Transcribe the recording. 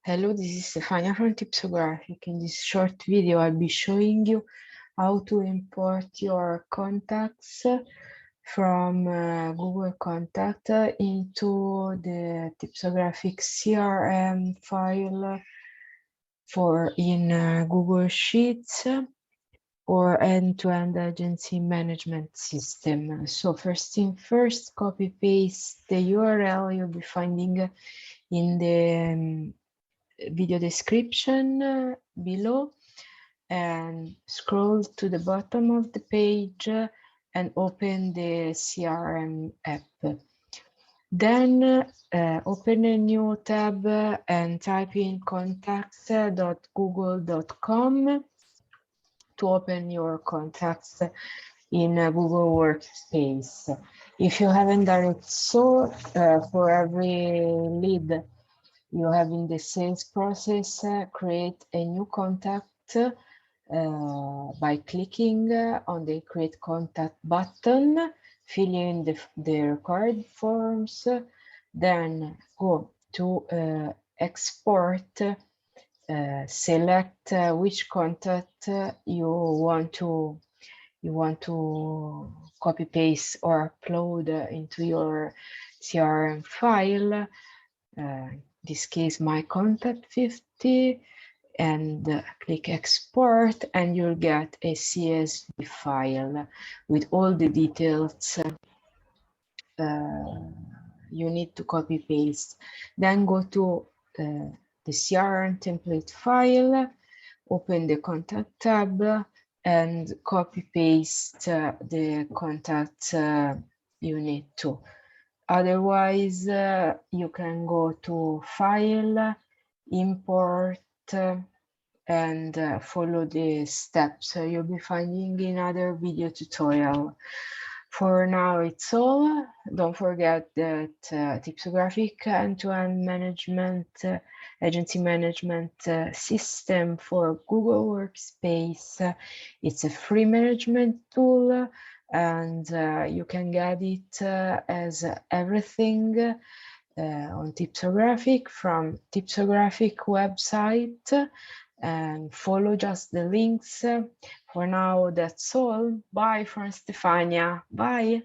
Hello, this is Stefania from Tipsographic. In this short video, I'll be showing you how to import your contacts from Google Contact into the Tipsographic CRM file in Google Sheets or end-to-end agency management system. So first thing first, copy paste the URL you'll be finding in the video description below and scroll to the bottom of the page and open the CRM app. Then open a new tab and type in contacts.google.com to open your contacts in Google Workspace. If you haven't done it so, for every lead you have in the sales process, create a new contact by clicking on the Create Contact button, fill in the required forms, then go to Export, select which contact you want to copy paste or upload into your CRM file. In this case, my contact 50, and click export, and you'll get a CSV file with all the details you need to copy paste. Then go to the CRM template file, open the contact tab, and copy paste the contact you need to. Otherwise, you can go to File, Import, and follow the steps you'll be finding in other video tutorial. For now, it's all. Don't forget that Tipsographic end-to-end management, agency management system for Google Workspace. It's a free management tool, and you can get it as everything on Tipsographic from Tipsographic website, and follow just the links. For now, that's all. Bye from Stefania. Bye.